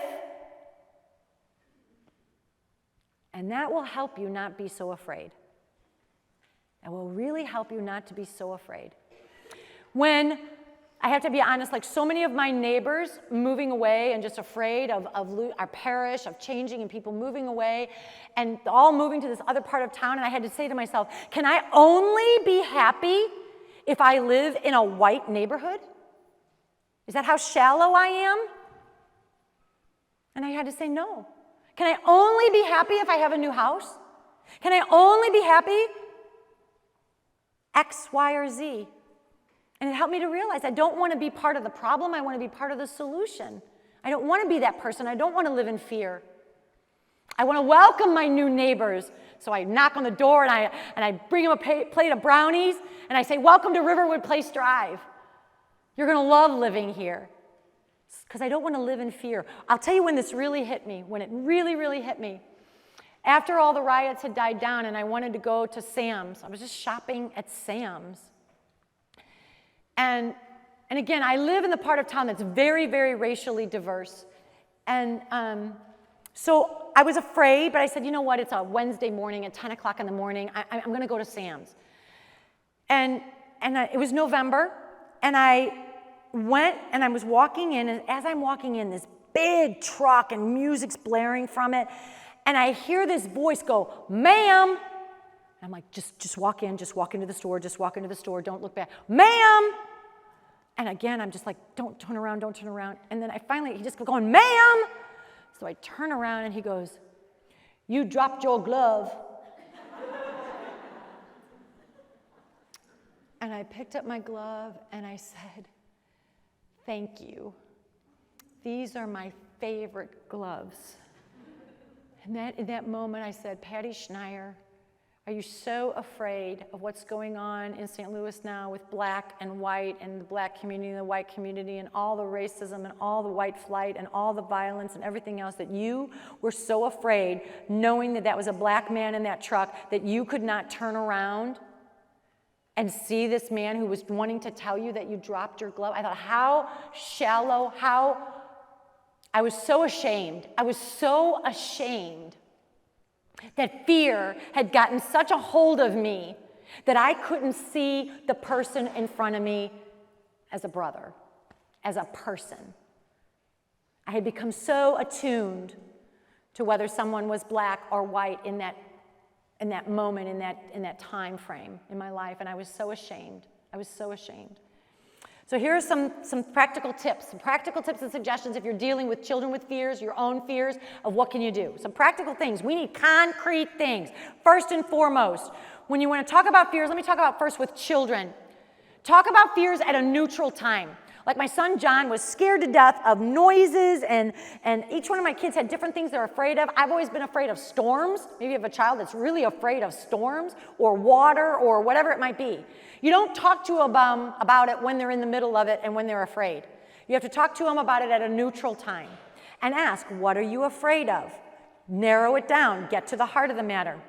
And that will help you not be so afraid. That will really help you not to be so afraid. When, I have to be honest, like so many of my neighbors moving away and just afraid of our parish, of changing and people moving away and all moving to this other part of town, and I had to say to myself, can I only be happy if I live in a white neighborhood? Is that how shallow I am? And I had to say no. Can I only be happy if I have a new house? Can I only be happy X, Y, or Z? And it helped me to realize I don't want to be part of the problem. I want to be part of the solution. I don't want to be that person. I don't want to live in fear. I want to welcome my new neighbors. So I knock on the door and I bring them a plate of brownies and I say, welcome to Riverwood Place Drive. You're going to love living here. Because I don't want to live in fear. I'll tell you when this really hit me, when it really hit me. After all the riots had died down and I wanted to go to Sam's, I was just shopping at Sam's. And again, I live in the part of town that's very racially diverse. And so I was afraid, but I said, you know what, it's a Wednesday morning at 10 o'clock in the morning. I'm going to go to Sam's. And it was November, and I went, and I was walking in, and as I'm walking in, this big truck and music's blaring from it, and I hear this voice go, ma'am. I'm like, just walk in, just walk into the store, just walk into the store, don't look back. Ma'am! And again, I'm just like, don't turn around, don't turn around. And then he just kept going, ma'am! So I turn around and he goes, you dropped your glove. And I picked up my glove and I said, thank you. These are my favorite gloves. And in that moment I said, Patty Schneier, are you so afraid of what's going on in St. Louis now with black and white and the black community and the white community and all the racism and all the white flight and all the violence and everything else, that you were so afraid, knowing that that was a black man in that truck, that you could not turn around and see this man who was wanting to tell you that you dropped your glove? I thought, how shallow, I was so ashamed. I was so ashamed that fear had gotten such a hold of me that I couldn't see the person in front of me as a brother, as a person. I had become so attuned to whether someone was black or white in that moment, in that time frame in my life, and I was so ashamed. I was so ashamed. So here are some practical tips and suggestions if you're dealing with children with fears, your own fears, of what can you do. Some practical things. We need concrete things. First and foremost, when you want to talk about fears, let me talk about first with children. Talk about fears at a neutral time. Like my son John was scared to death of noises, and each one of my kids had different things they're afraid of. I've always been afraid of storms. Maybe you have a child that's really afraid of storms or water or whatever it might be. You don't talk to them about it when they're in the middle of it and when they're afraid. You have to talk to them about it at a neutral time and ask, what are you afraid of? Narrow it down. Get to the heart of the matter.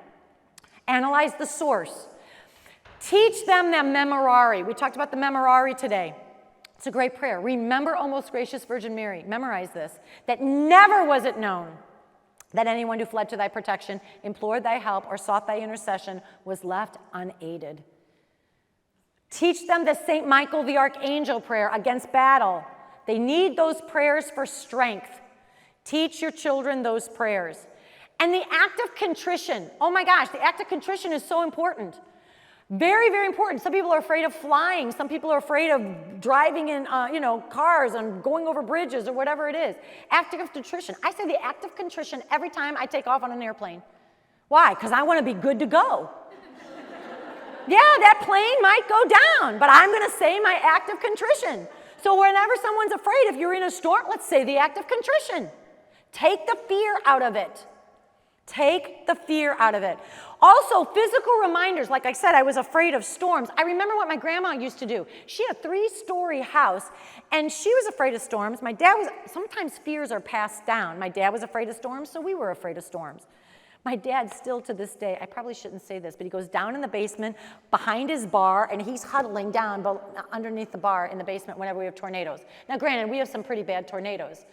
Analyze the source. Teach them the memorare. We talked about the memorare today. It's a great prayer. Remember, O most gracious Virgin Mary, memorize this, that never was it known that anyone who fled to thy protection, implored thy help, or sought thy intercession was left unaided. Teach them the St. Michael the Archangel prayer against battle. They need those prayers for strength. Teach your children those prayers. And the act of contrition. Oh my gosh, the act of contrition is so important. Very, very important. Some people are afraid of flying. Some people are afraid of driving in, cars and going over bridges or whatever it is. Act of contrition. I say the act of contrition every time I take off on an airplane. Why? Because I want to be good to go. Yeah, that plane might go down, but I'm going to say my act of contrition. So whenever someone's afraid, if you're in a storm, let's say the act of contrition. Take the fear out of it. Take the fear out of it. Also, physical reminders. Like I said, I was afraid of storms. I remember what my grandma used to do. She had a 3-story house, and she was afraid of storms. My dad was, sometimes fears are passed down. My dad was afraid of storms, so we were afraid of storms. My dad still to this day, I probably shouldn't say this, but he goes down in the basement behind his bar, and he's huddling down underneath the bar in the basement whenever we have tornadoes. Now, granted, we have some pretty bad tornadoes.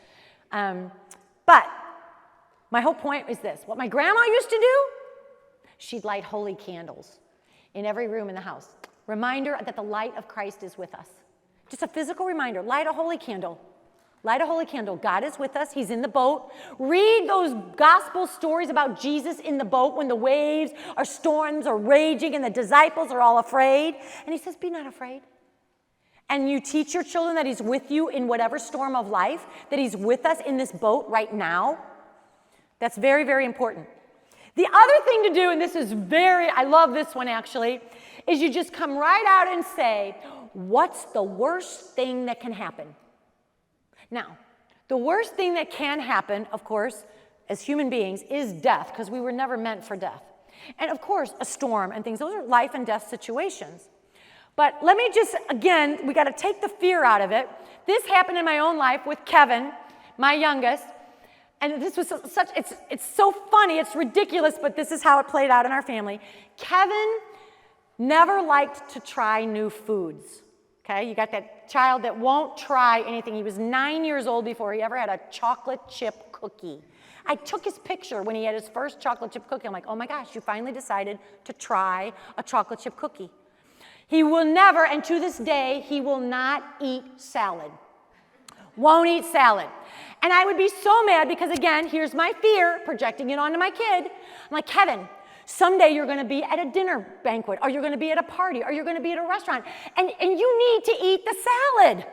But my whole point is this. What my grandma used to do, she'd light holy candles in every room in the house. Reminder that the light of Christ is with us. Just a physical reminder. Light a holy candle. Light a holy candle. God is with us. He's in the boat. Read those gospel stories about Jesus in the boat when the waves or storms are raging and the disciples are all afraid. And he says, be not afraid. And you teach your children that he's with you in whatever storm of life, that he's with us in this boat right now. That's very, very important. The other thing to do, and this is I love this one actually, is you just come right out and say, what's the worst thing that can happen? Now, the worst thing that can happen, of course, as human beings, is death, because we were never meant for death. And of course, a storm and things, those are life and death situations. But let me just, again, we got to take the fear out of it. This happened in my own life with Kevin, my youngest. And this was it's so funny, it's ridiculous, but this is how it played out in our family. Kevin never liked to try new foods. Okay, you got that child that won't try anything. He was 9 years old before he ever had a chocolate chip cookie. I took his picture when he had his first chocolate chip cookie. I'm like, oh my gosh, you finally decided to try a chocolate chip cookie. He will never, and to this day, he will not eat salad. Won't eat salad. And I would be so mad because, again, here's my fear, projecting it onto my kid. I'm like, Kevin, Someday you're going to be at a dinner banquet, or you're going to be at a party, or you're going to be at a restaurant, and you need to eat the salad.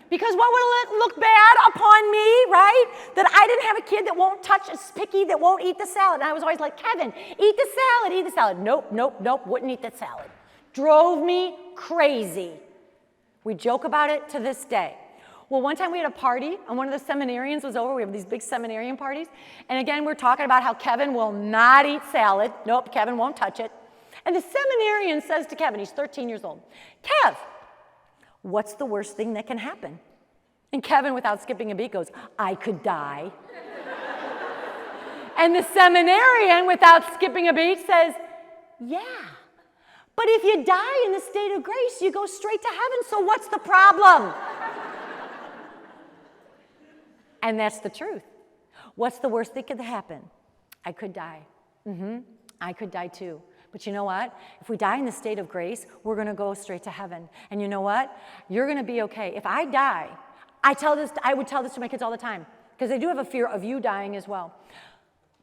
Because what would it look bad upon me, right? That I didn't have a kid that won't touch, is picky, that won't eat the salad. And I was always like, Kevin, eat the salad, eat the salad. Nope, nope, nope, wouldn't eat that salad. Drove me crazy. We joke about it to this day. Well, one time we had a party, and one of the seminarians was over. We have these big seminarian parties. And again, we're talking about how Kevin will not eat salad. Nope, Kevin won't touch it. And the seminarian says to Kevin, he's 13 years old, Kev, what's the worst thing that can happen? And Kevin, without skipping a beat, goes, I could die. And the seminarian, without skipping a beat, says, yeah, but if you die in the state of grace, you go straight to heaven, so what's the problem? And that's the truth. What's the worst that could happen? I could die. I could die too. But you know what? If we die in the state of grace, we're going to go straight to heaven. And you know what? You're going to be okay. If I die, I would tell this to my kids all the time, because they do have a fear of you dying as well.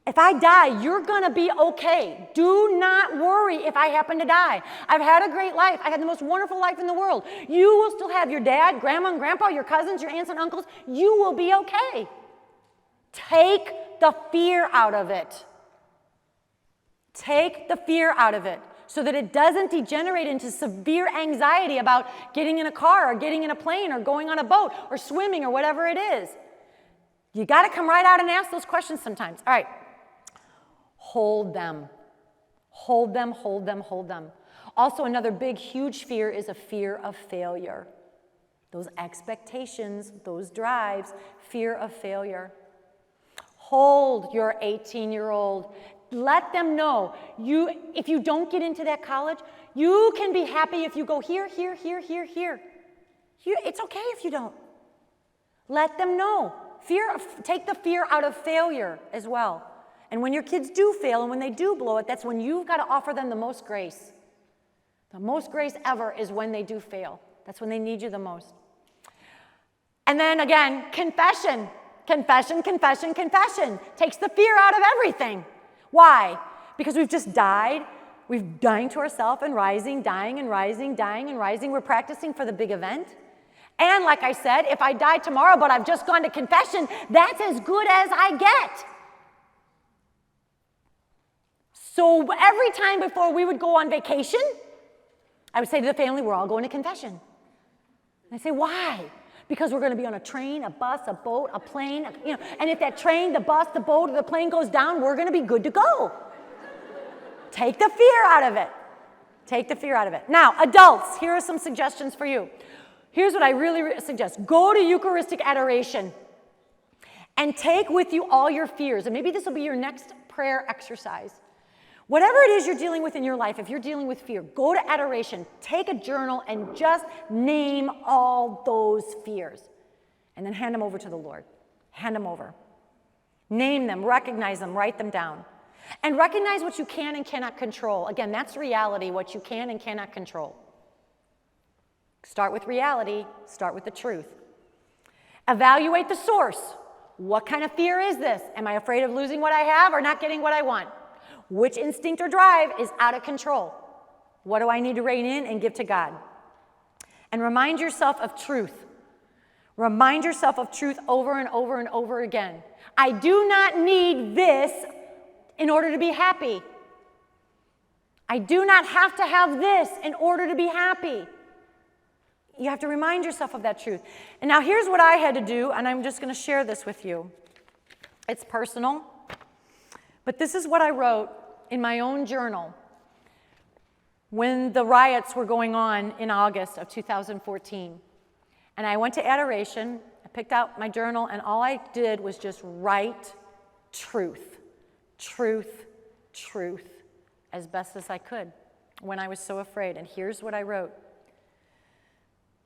If I die, you're going to be okay. Do not worry if I happen to die. I've had a great life. I had the most wonderful life in the world. You will still have your dad, grandma, and grandpa, your cousins, your aunts and uncles. You will be okay. Take the fear out of it. Take the fear out of it so that it doesn't degenerate into severe anxiety about getting in a car or getting in a plane or going on a boat or swimming or whatever it is. You got to come right out and ask those questions sometimes. All right. Hold them. Hold them, hold them, hold them. Also, another big, huge fear is a fear of failure. Those expectations, those drives, fear of failure. Hold your 18-year-old. Let them know, if you don't get into that college, you can be happy if you go here, here, here, here, here. It's okay if you don't. Let them know. Take the fear out of failure as well. And when your kids do fail and when they do blow it, that's when you've got to offer them the most grace. The most grace ever is when they do fail. That's when they need you the most. And then again, confession. Confession, confession, confession. Takes the fear out of everything. Why? Because we've just died. We're dying to ourselves and rising, dying and rising, dying and rising. We're practicing for the big event. And like I said, if I die tomorrow but I've just gone to confession, that's as good as I get. So every time before we would go on vacation, I would say to the family, we're all going to confession. And I say, why? Because we're going to be on a train, a bus, a boat, a plane, and if that train, the bus, the boat, or the plane goes down, we're going to be good to go. Take the fear out of it. Take the fear out of it. Now, adults, here are some suggestions for you. Here's what I really suggest. Go to Eucharistic adoration and take with you all your fears. And maybe this will be your next prayer exercise. Whatever it is you're dealing with in your life, if you're dealing with fear, go to adoration, take a journal, and just name all those fears. And then hand them over to the Lord. Hand them over. Name them, recognize them, write them down. And recognize what you can and cannot control. Again, that's reality, what you can and cannot control. Start with reality, start with the truth. Evaluate the source. What kind of fear is this? Am I afraid of losing what I have or not getting what I want? Which instinct or drive is out of control? What do I need to rein in and give to God? And remind yourself of truth. Remind yourself of truth over and over and over again. I do not need this in order to be happy. I do not have to have this in order to be happy. You have to remind yourself of that truth. And now here's what I had to do, and I'm just going to share this with you. It's personal, but this is what I wrote in my own journal when the riots were going on in August of 2014. And I went to adoration, I picked out my journal, and all I did was just write truth, truth, truth, as best as I could when I was so afraid. And here's what I wrote.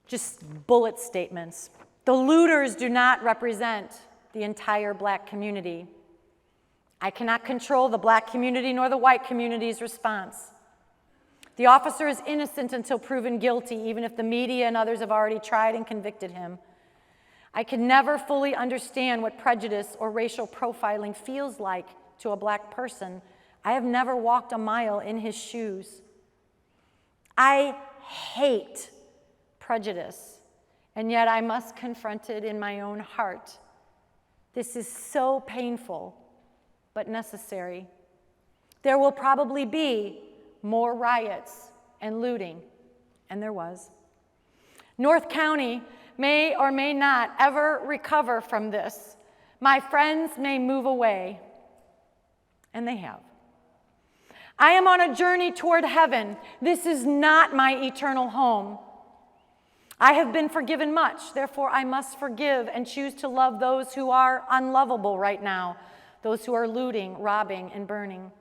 Just bullet statements. The looters do not represent the entire black community. I cannot control the black community nor the white community's response. The officer is innocent until proven guilty, even if the media and others have already tried and convicted him. I can never fully understand what prejudice or racial profiling feels like to a black person I have never walked a mile in his shoes. I hate prejudice, and yet I must confront it in my own heart. This is so painful, but necessary. There will probably be more riots and looting, and there was. North County may or may not ever recover from this. My friends may move away, and they have. I am on a journey toward heaven. This is not my eternal home. I have been forgiven much, therefore I must forgive and choose to love those who are unlovable right now, those who are looting, robbing, and burning.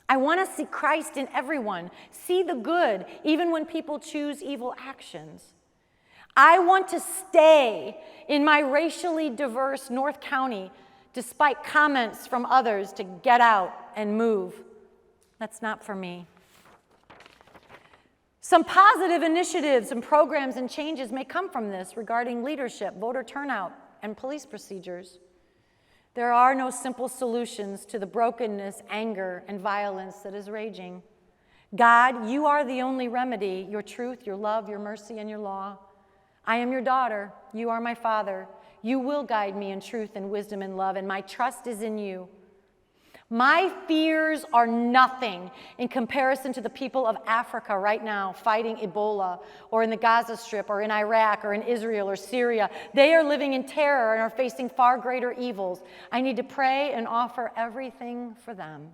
I want to see Christ in everyone, see the good, even when people choose evil actions. I want to stay in my racially diverse North County, despite comments from others to get out and move. That's not for me. Some positive initiatives and programs and changes may come from this regarding leadership, voter turnout, and police procedures. There are no simple solutions to the brokenness, anger, and violence that is raging. God, you are the only remedy, your truth, your love, your mercy, and your law. I am your daughter. You are my father. You will guide me in truth and wisdom and love, and my trust is in you. My fears are nothing in comparison to the people of Africa right now fighting Ebola, or in the Gaza Strip, or in Iraq, or in Israel, or Syria. They are living in terror and are facing far greater evils. I need to pray and offer everything for them.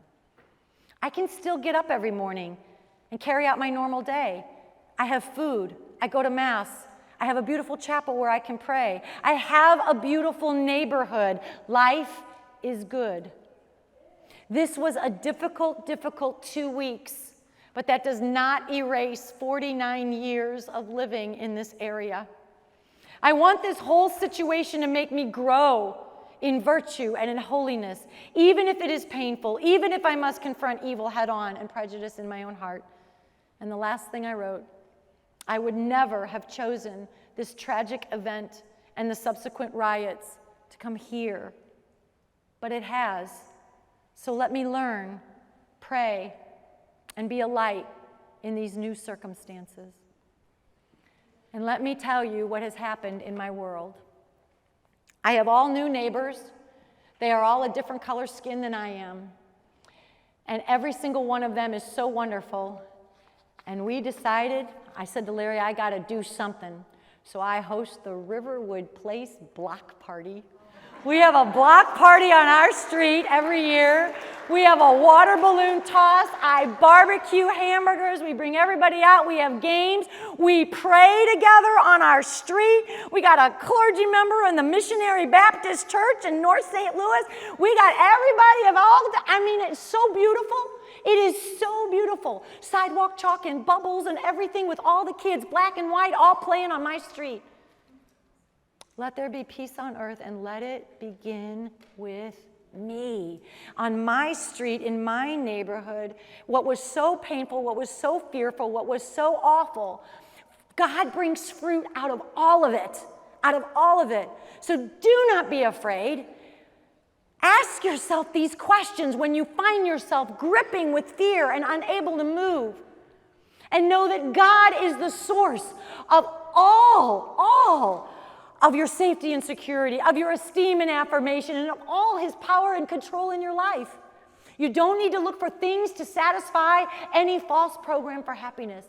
I can still get up every morning and carry out my normal day. I have food. I go to Mass. I have a beautiful chapel where I can pray. I have a beautiful neighborhood. Life is good. This was a difficult 2 weeks, but that does not erase 49 years of living in this area. I want this whole situation to make me grow in virtue and in holiness, even if it is painful, even if I must confront evil head on and prejudice in my own heart. And the last thing I wrote, I would never have chosen this tragic event and the subsequent riots to come here, but it has. So let me learn, pray, and be a light in these new circumstances. And let me tell you what has happened in my world. I have all new neighbors. They are all a different color skin than I am. And every single one of them is so wonderful. And we decided, I said to Larry, I got to do something. So I host the Riverwood Place Block Party. We have a block party on our street every year. We have a water balloon toss. I barbecue hamburgers. We bring everybody out. We have games. We pray together on our street. We got a clergy member in the Missionary Baptist Church in North St. Louis. We got everybody of all, it's so beautiful. It is so beautiful. Sidewalk chalk and bubbles and everything with all the kids, black and white, all playing on my street. Let there be peace on earth, and let it begin with me. On my street, in my neighborhood, what was so painful, what was so fearful, what was so awful, God brings fruit out of all of it, out of all of it. So do not be afraid. Ask yourself these questions when you find yourself gripping with fear and unable to move. And know that God is the source of all of your safety and security, of your esteem and affirmation, and of all his power and control in your life. You don't need to look for things to satisfy any false program for happiness.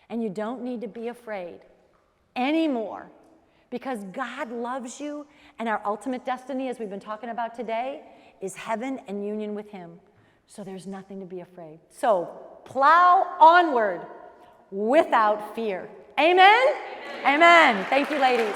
And you don't need to be afraid anymore, because God loves you, and our ultimate destiny, as we've been talking about today, is heaven and union with him. So there's nothing to be afraid. So plow onward without fear. Amen? Amen. Amen. Thank you, ladies.